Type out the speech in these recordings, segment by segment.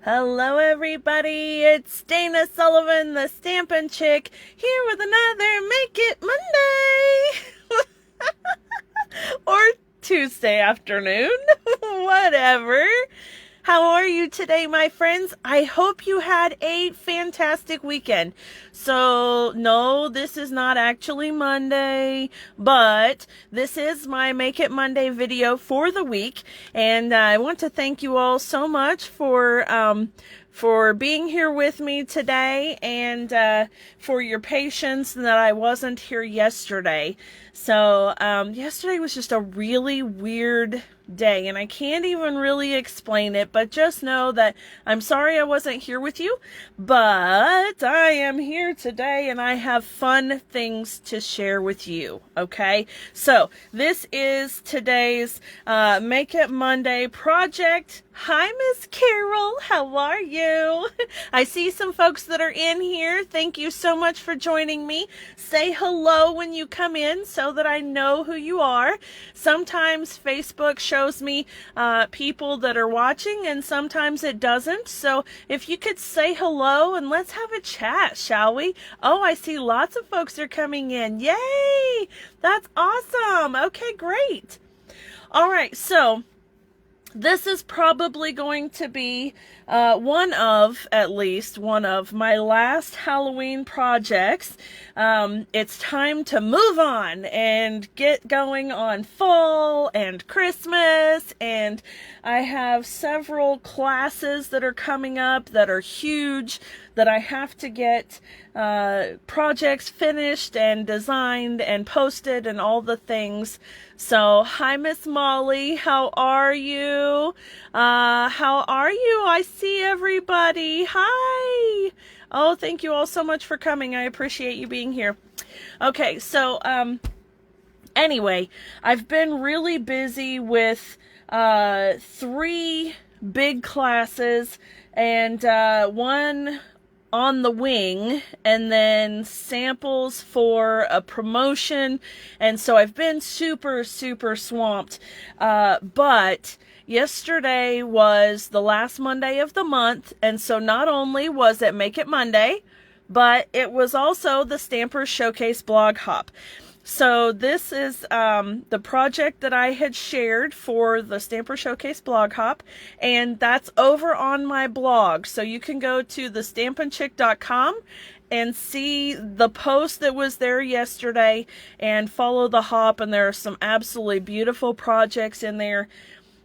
Hello everybody, it's Dana Sullivan, the Stampin' Chick, here with another Make It Monday! Or Tuesday afternoon, whatever. How are you today, my friends? I hope you had a fantastic weekend. So, no, this is not actually Monday, but this is my Make It Monday video for the week. And I want to thank you all so much for being here with me today and for your patience that I wasn't here yesterday. So, yesterday was just a really weird day, and I can't even really explain it, but just know that I'm sorry I wasn't here with you, but I am here today and I have fun things to share with you, okay? So, this is today's Make It Monday project. Hi, Miss Carol. How are you? I see some folks that are in here. Thank you so much for joining me. Say hello when you come in so that I know who you are. Sometimes Facebook shows me people that are watching and sometimes it doesn't. So if you could say hello and let's have a chat, shall we? Oh, I see lots of folks are coming in. Yay! That's awesome. Okay, great. All right, so this is probably going to be at least one of my last Halloween projects. It's time to move on and get going on fall and Christmas, and I have several classes that are coming up that are huge that I have to get projects finished and designed and posted and all the things. So, hi, Miss Molly. How are you? How are you? I see everybody. Hi. Oh, thank you all so much for coming. I appreciate you being here. Okay, so, anyway, I've been really busy with 3 big classes and one on the wing, and then samples for a promotion, and so I've been super swamped, but yesterday was the last Monday of the month, and so not only was it Make It Monday, but it was also the Stampers Showcase blog hop. So this is the project that I had shared for the Stamper Showcase blog hop, and that's over on my blog. So you can go to thestampinchick.com and see the post that was there yesterday and follow the hop, and there are some absolutely beautiful projects in there.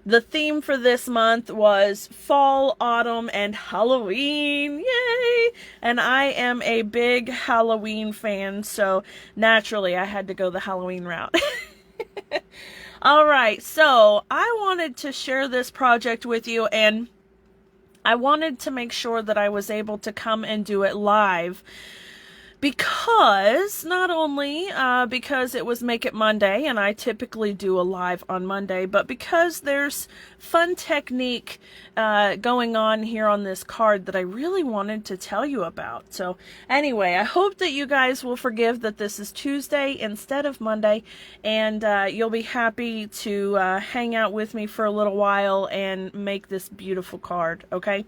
The theme for this month was fall, autumn, and Halloween. Yay! And I am a big Halloween fan, so naturally I had to go the Halloween route. Alright, so I wanted to share this project with you, and I wanted to make sure that I was able to come and do it live. Because, not only because it was Make It Monday, and I typically do a live on Monday, but because there's fun technique going on here on this card that I really wanted to tell you about. So, anyway, I hope that you guys will forgive that this is Tuesday instead of Monday, and you'll be happy to hang out with me for a little while and make this beautiful card, okay?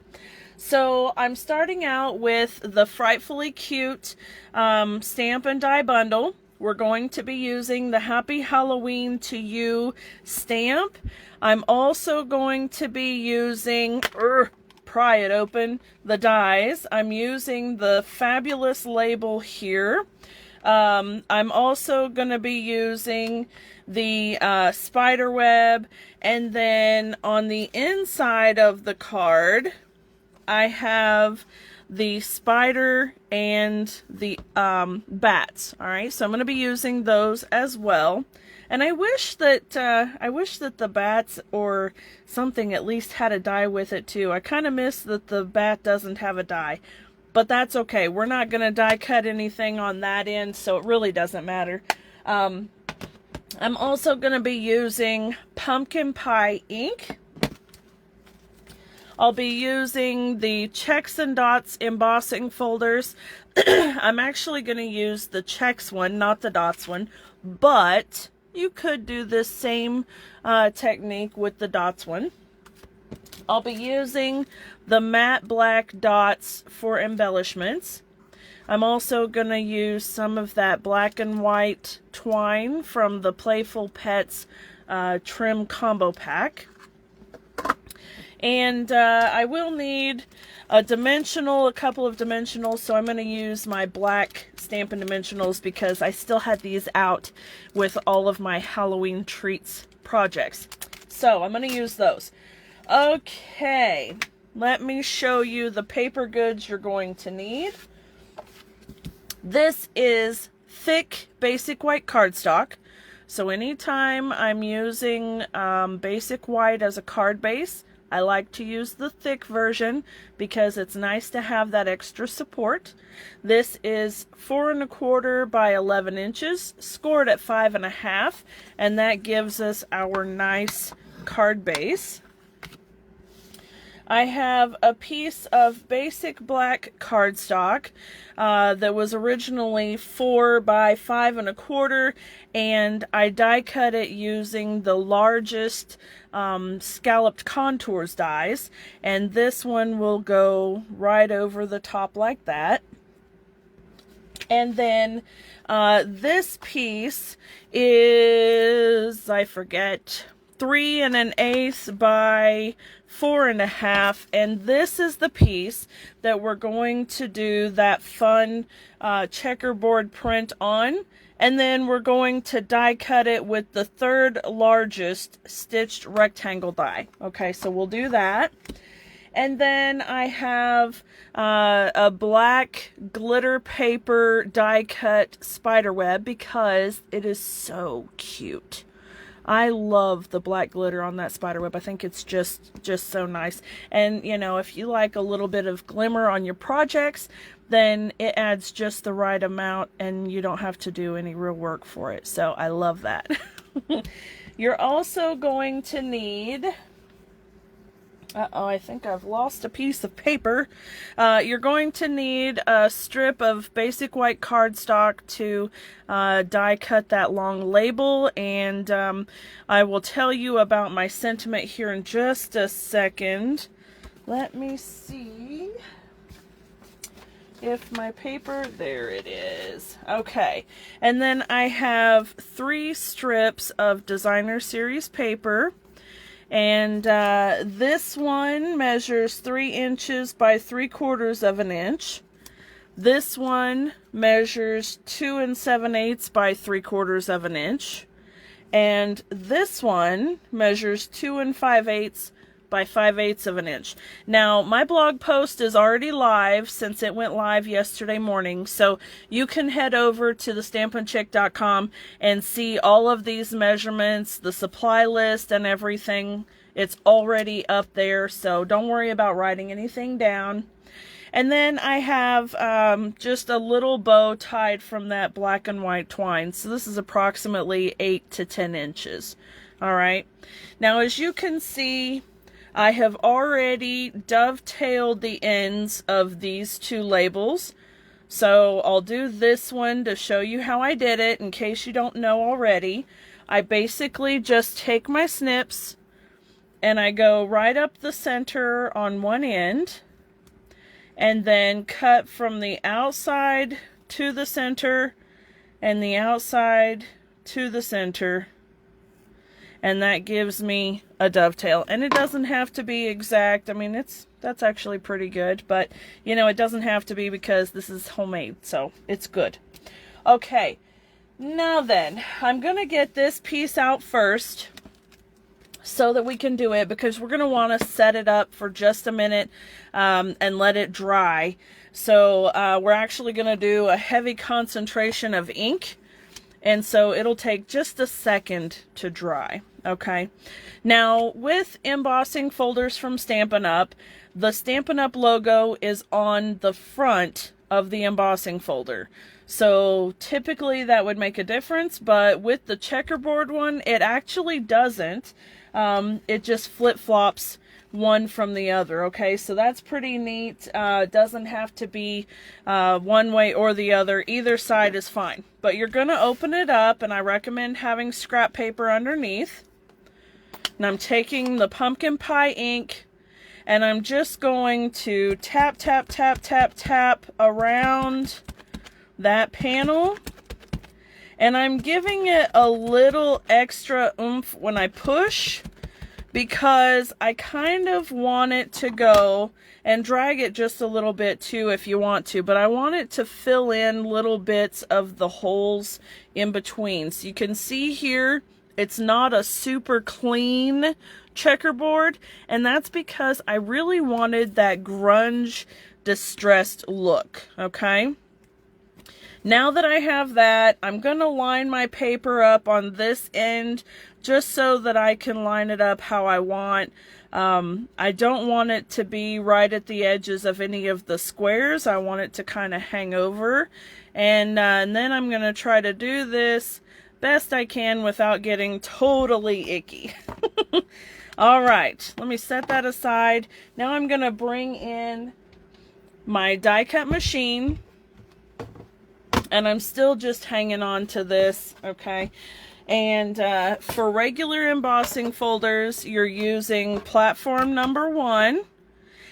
So I'm starting out with the Frightfully Cute Stamp and Die Bundle. We're going to be using the Happy Halloween to You stamp. I'm also going to be using, pry it open, the dies. I'm using the Fabulous label here. I'm also going to be using the spider web, and then on the inside of the card I have the spider and the bats. All right, so I'm going to be using those as well. And I wish that the bats or something at least had a die with it too. I kind of miss that the bat doesn't have a die, but that's okay. We're not going to die cut anything on that end, so it really doesn't matter. I'm also going to be using pumpkin pie ink. I'll be using the Checks and Dots embossing folders. I'm actually going to use the Checks one, not the Dots one, but you could do this same technique with the Dots one. I'll be using the matte black dots for embellishments. I'm also going to use some of that black and white twine from the Playful Pets trim combo pack. And I will need a couple of dimensionals, so I'm going to use my black Stampin' dimensionals because I still had these out with all of my Halloween treats projects. So I'm going to use those. Okay, let me show you the paper goods you're going to need. This is thick basic white cardstock. So anytime I'm using basic white as a card base, I like to use the thick version because it's nice to have that extra support. This is 4 1/4 by 11 inches, scored at 5 1/2, and that gives us our nice card base. I have a piece of basic black cardstock that was originally 4 by 5 1/4, and I die cut it using the largest scalloped contours dies, and this one will go right over the top like that. And then this piece is, I forget, 3 1/8 by 4 1/2, and this is the piece that we're going to do that fun checkerboard print on, and then we're going to die cut it with the 3rd largest stitched rectangle die. Okay, so we'll do that. And then I have a black glitter paper die cut spider web because it is so cute. I love the black glitter on that spider web. I think it's just so nice. And, you know, if you like a little bit of glimmer on your projects, then it adds just the right amount and you don't have to do any real work for it. So I love that. You're also going to need... Uh-oh, I think I've lost a piece of paper. You're going to need a strip of basic white cardstock to die cut that long label, and I will tell you about my sentiment here in just a second. Let me see if my paper, there it is. Okay, and then I have 3 strips of Designer Series paper. And this one measures 3 inches by 3/4 of an inch. This one measures 2 7/8 by 3/4 of an inch. And this one measures 2 5/8 by 5/8 of an inch. Now, my blog post is already live since it went live yesterday morning, so you can head over to thestampinchick.com and see all of these measurements, the supply list and everything. It's already up there, so don't worry about writing anything down. And then I have just a little bow tied from that black and white twine. So this is approximately 8 to 10 inches. All right. Now, as you can see, I have already dovetailed the ends of these 2 labels. So I'll do this one to show you how I did it in case you don't know already. I basically just take my snips and I go right up the center on one end and then cut from the outside to the center and the outside to the center. And that gives me a dovetail. And it doesn't have to be exact. I mean, that's actually pretty good. But, you know, it doesn't have to be because this is homemade. So it's good. Okay. Now then, I'm going to get this piece out first so that we can do it, because we're going to want to set it up for just a minute and let it dry. So we're actually going to do a heavy concentration of ink. And so it'll take just a second to dry. Okay. Now, with embossing folders from Stampin' Up, the Stampin' Up logo is on the front of the embossing folder. So typically that would make a difference, but with the checkerboard one, it actually doesn't. It just flip-flops one from the other. Okay, so that's pretty neat. Doesn't have to be one way or the other. Either side is fine. But you're going to open it up, and I recommend having scrap paper underneath. And I'm taking the pumpkin pie ink, And I'm just going to tap, tap, tap, tap, tap around that panel. And I'm giving it a little extra oomph when I push, because I kind of want it to go, and drag it just a little bit too if you want to, but I want it to fill in little bits of the holes in between. So you can see here, it's not a super clean checkerboard, and that's because I really wanted that grunge distressed look, okay? Now that I have that, I'm going to line my paper up on this end just so that I can line it up how I want. I don't want it to be right at the edges of any of the squares. I want it to kind of hang over. And then I'm going to try to do this best I can without getting totally icky. All right, let me set that aside. Now I'm going to bring in my die cut machine. And I'm still just hanging on to this, okay? And for regular embossing folders, you're using platform number 1.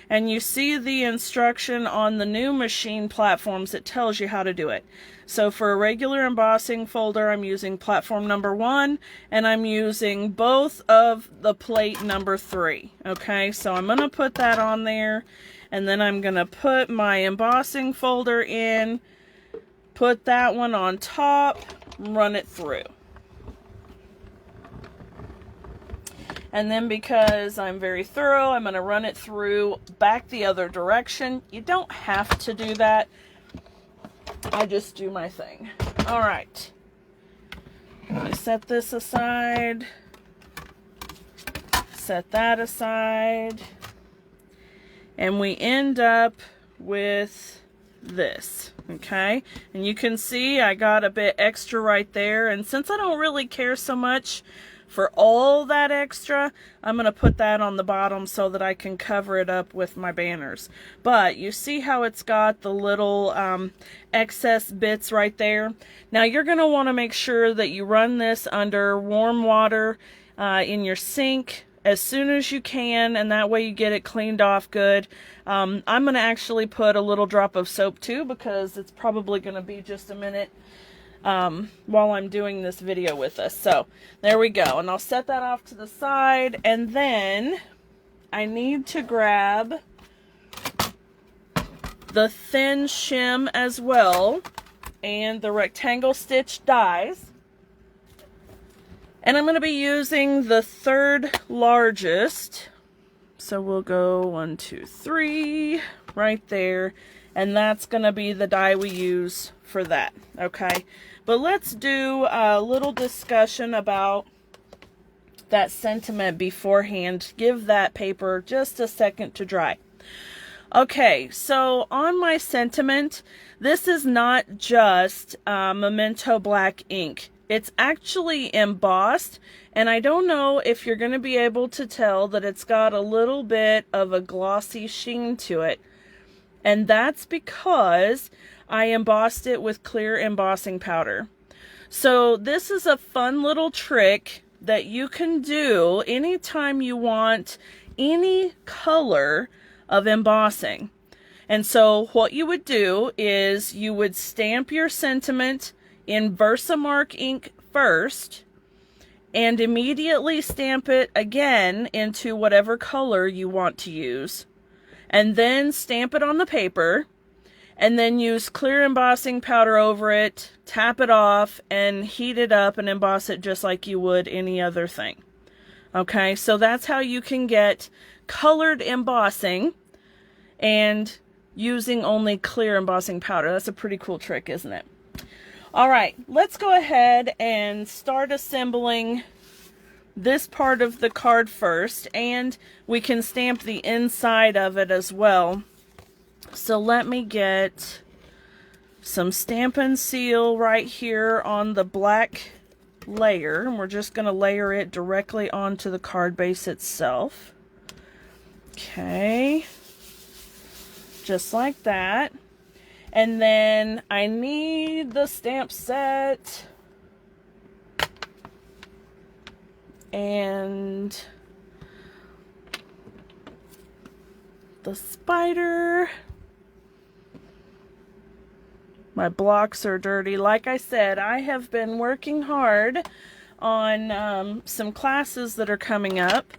And you see the instruction on the new machine platforms that tells you how to do it. So for a regular embossing folder, I'm using platform number 1. And I'm using both of the plate number 3, okay? So I'm going to put that on there. And then I'm going to put my embossing folder in. Put that one on top, run it through. And then because I'm very thorough, I'm going to run it through back the other direction. You don't have to do that. I just do my thing. All right. Let me set this aside. Set that aside. And we end up with this, okay? And you can see I got a bit extra right there, and since I don't really care so much for all that extra, I'm going to put that on the bottom so that I can cover it up with my banners. But you see how it's got the little excess bits right there. Now you're going to want to make sure that you run this under warm water in your sink as soon as you can, and that way you get it cleaned off good. I'm going to actually put a little drop of soap too, because it's probably going to be just a minute while I'm doing this video with us. So there we go, and I'll set that off to the side, and then I need to grab the thin shim as well and the rectangle stitch dies. And I'm going to be using the 3rd largest. So we'll go 1, 2, 3 right there. And that's going to be the die we use for that. Okay. But let's do a little discussion about that sentiment beforehand. Give that paper just a second to dry. Okay, so on my sentiment, this is not just Memento black ink. It's actually embossed, and I don't know if you're going to be able to tell that it's got a little bit of a glossy sheen to it. And that's because I embossed it with clear embossing powder. So this is a fun little trick that you can do anytime you want any color of embossing. And so what you would do is you would stamp your sentiment in Versamark ink first, and immediately stamp it again into whatever color you want to use, and then stamp it on the paper, and then use clear embossing powder over it, tap it off, and heat it up and emboss it just like you would any other thing. Okay, so that's how you can get colored embossing and using only clear embossing powder. That's a pretty cool trick, isn't it? All right, let's go ahead and start assembling this part of the card first, and we can stamp the inside of it as well. So let me get some Stampin' Seal right here on the black layer, and we're just going to layer it directly onto the card base itself. Okay, just like that. And then I need the stamp set, and the spider. My blocks are dirty. Like I said, I have been working hard on some classes that are coming up.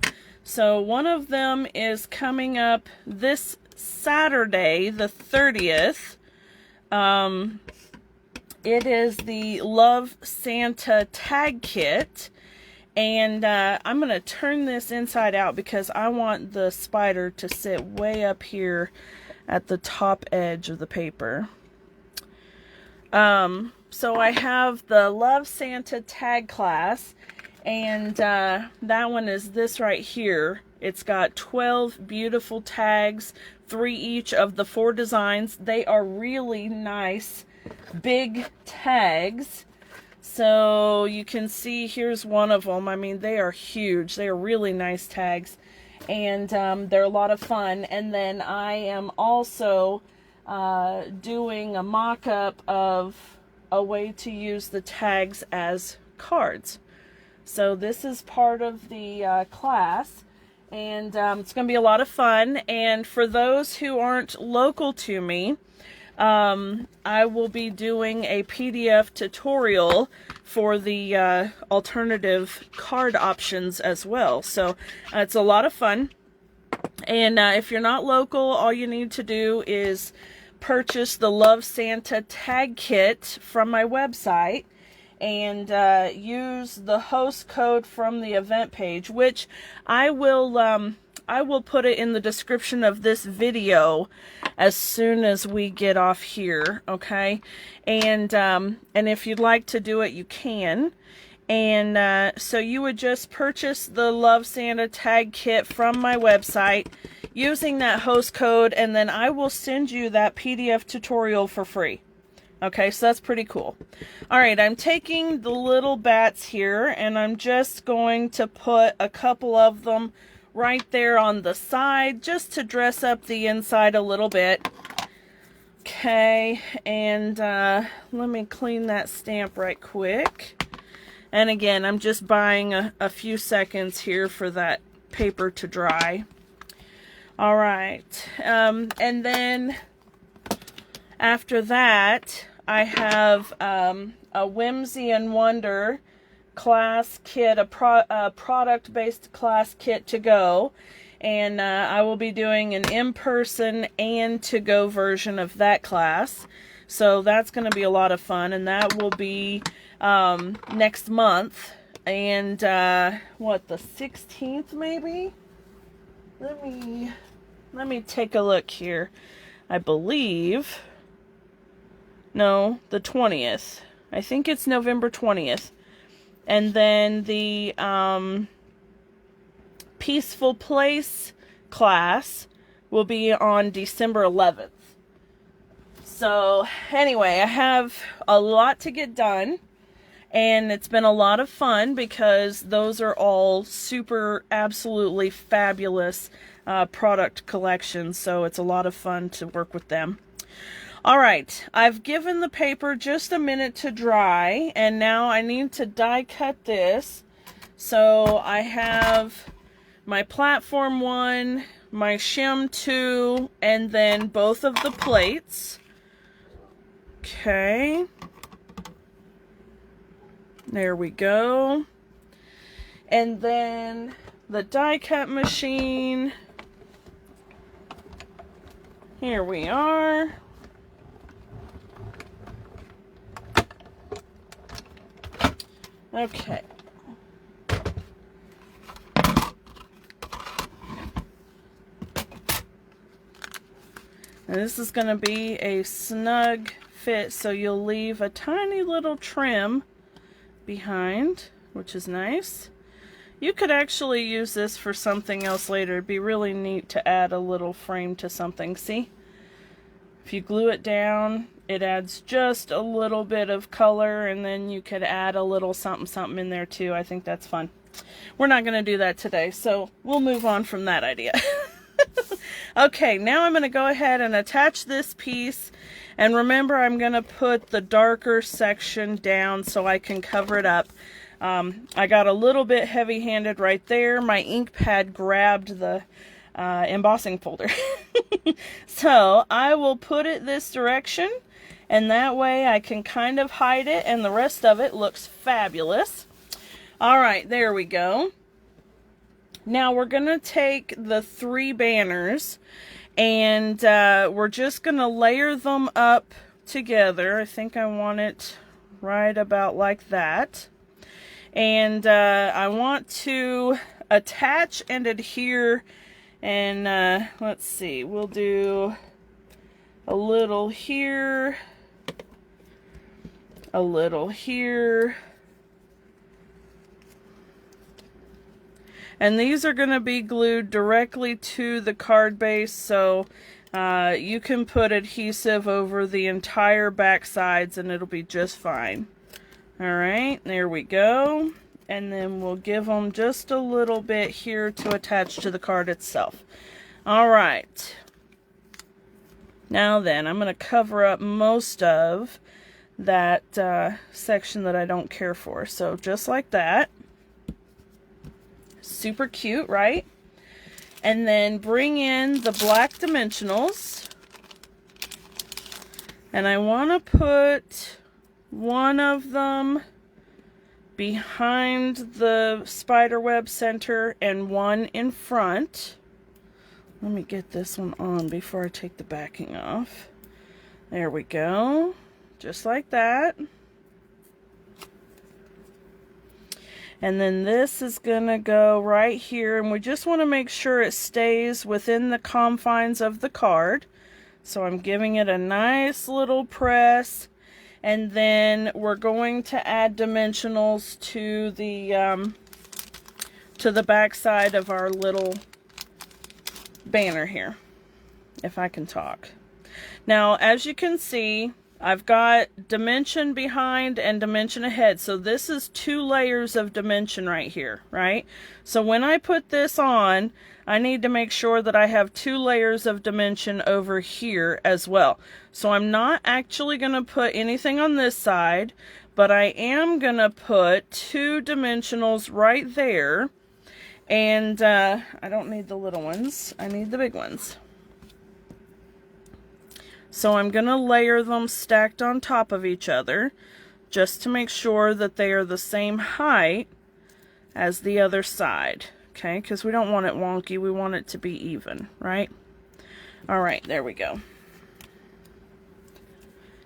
So one of them is coming up this Saturday, the 30th. It is the Love Santa Tag Kit. And I'm going to turn this inside out because I want the spider to sit way up here at the top edge of the paper. So I have the Love Santa tag class, and that one is this right here. It's got 12 beautiful tags, 3 each of the 4 designs. They are really nice, big tags. So you can see, here's one of them. I mean, they are huge. They are really nice tags, and they're a lot of fun. And then I am also doing a mock-up of a way to use the tags as cards. So this is part of the class, and it's going to be a lot of fun. And for those who aren't local to me, I will be doing a PDF tutorial for the alternative card options as well. So it's a lot of fun. And if you're not local, all you need to do is purchase the Love Santa Tag Kit from my website and use the host code from the event page, which I will put it in the description of this video as soon as we get off here, okay? And if you'd like to do it, you can. And so you would just purchase the Love Santa Tag Kit from my website using that host code, and then I will send you that PDF tutorial for free. Okay, so that's pretty cool. Alright, I'm taking the little bats here, and I'm just going to put a couple of them right there on the side, just to dress up the inside a little bit. Okay, and let me clean that stamp right quick. And again, I'm just buying a few seconds here for that paper to dry. Alright, and then after that, I have a Whimsy and Wonder class kit, a product-based class kit to go. And I will be doing an in-person and to-go version of that class. So that's going to be a lot of fun, and that will be next month. And what, the 16th maybe? Let me take a look here. I believe, no, the 20th. I think it's November 20th. And then the Peaceful Place class will be on December 11th. So anyway, I have a lot to get done, and it's been a lot of fun because those are all super, absolutely fabulous product collections. So it's a lot of fun to work with them. Alright, I've given the paper just a minute to dry, and now I need to die cut this. So I have my platform 1, my shim 2, and then both of the plates. Okay. There we go. And then the die cut machine. Here we are. Okay. And this is going to be a snug fit, so you'll leave a tiny little trim behind, which is nice. You could actually use this for something else later. It'd be really neat to add a little frame to something. See? If you glue it down, it adds just a little bit of color, and then you could add a little something something in there too. I think that's fun. We're not going to do that today, so we'll move on from that idea. Okay, now I'm going to go ahead and attach this piece, and remember, I'm going to put the darker section down so I can cover it up. I got a little bit heavy-handed right there. My ink pad grabbed the embossing folder. So I will put it this direction, and that way I can kind of hide it, and the rest of it looks fabulous. All right, there we go. Now we're going to take the 3 banners, and we're just going to layer them up together. I think I want it right about like that. And I want to attach and adhere, and let's see, we'll do a little here, a little here, and these are going to be glued directly to the card base, so you can put adhesive over the entire back sides and it'll be just fine. Alright, there we go. And then we'll give them just a little bit here to attach to the card itself. Alright. Now then, I'm going to cover up most of that section that I don't care for. So just like that. Super cute, right? And then bring in the black dimensionals. And I want to put one of them behind the spiderweb center and one in front. Let me get this one on before I take the backing off. There we go. Just like that. And then this is going to go right here, and we just want to make sure it stays within the confines of the card. So I'm giving it a nice little press, and then we're going to add dimensionals to the back side of our little banner here, if I can talk. Now, as you can see, I've got dimension behind and dimension ahead. So this is 2 layers of dimension right here, right? So when I put this on, I need to make sure that I have 2 layers of dimension over here as well. So I'm not actually going to put anything on this side, but I am going to put 2 dimensionals right there. And I don't need the little ones. I need the big ones. So I'm going to layer them stacked on top of each other just to make sure that they are the same height as the other side. Okay, because we don't want it wonky, we want it to be even, right? Alright, there we go.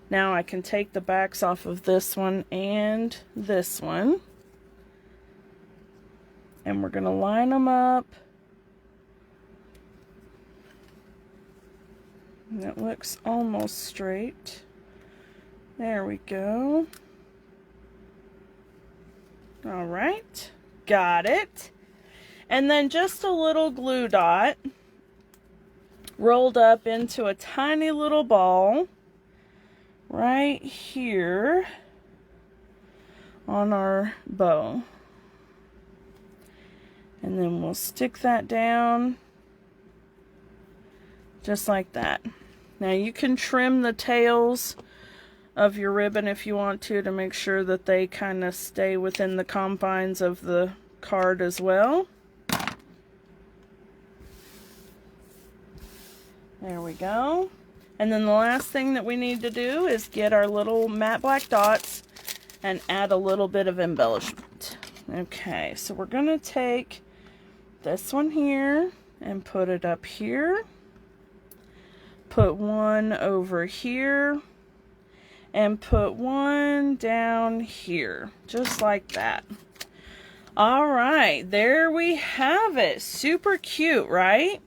Now I can take the backs off of this one and this one. And we're going to line them up. That looks almost straight. There we go. All right, got it. And then just a little glue dot rolled up into a tiny little ball right here on our bow. And then we'll stick that down just like that. Now you can trim the tails of your ribbon if you want to make sure that they kind of stay within the confines of the card as well. There we go. And then the last thing that we need to do is get our little matte black dots and add a little bit of embellishment. Okay, so we're going to take this one here and put it up here. Put one over here and put one down here, just like that. All right, there we have it. Super cute, right?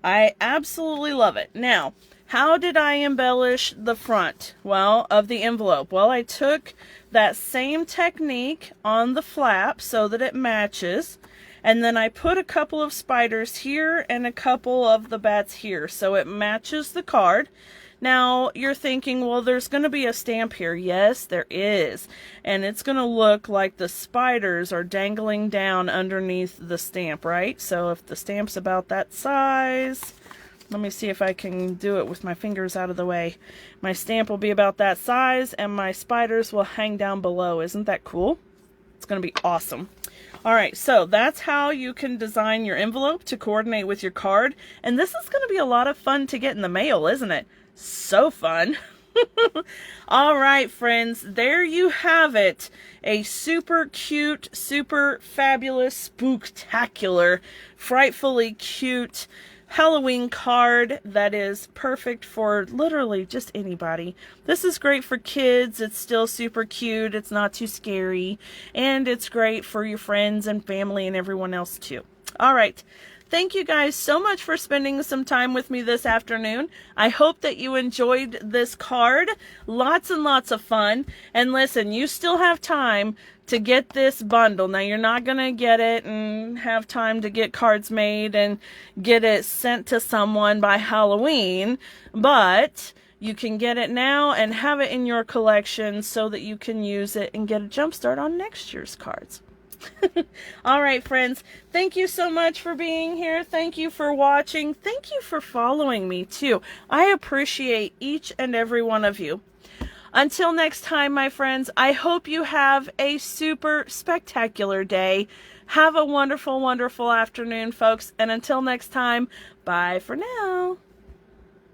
I absolutely love it. Now, how did I embellish the front? Well, of the envelope. Well, I took that same technique on the flap so that it matches. And then I put a couple of spiders here and a couple of the bats here, so it matches the card. Now, you're thinking, well, there's going to be a stamp here. Yes, there is. And it's going to look like the spiders are dangling down underneath the stamp, right? So if the stamp's about that size, let me see if I can do it with my fingers out of the way. My stamp will be about that size, and my spiders will hang down below. Isn't that cool? It's going to be awesome. All right, so that's how you can design your envelope to coordinate with your card. And this is going to be a lot of fun to get in the mail, isn't it? So fun. All right, friends, there you have it. A super cute, super fabulous, spooktacular, frightfully cute Halloween card that is perfect for literally just anybody. This is great for kids. It's still super cute. It's not too scary. And it's great for your friends and family and everyone else too. All right. Thank you guys so much for spending some time with me this afternoon. I hope that you enjoyed this card. Lots and lots of fun. And listen, you still have time to get this bundle. Now, you're not going to get it and have time to get cards made and get it sent to someone by Halloween, but you can get it now and have it in your collection so that you can use it and get a jump start on next year's cards. All right, friends, thank you so much for being here. Thank you for watching. Thank you for following me too. I appreciate each and every one of you. Until next time, my friends, I hope you have a super spectacular day. Have a wonderful, wonderful afternoon, folks. And until next time, bye for now.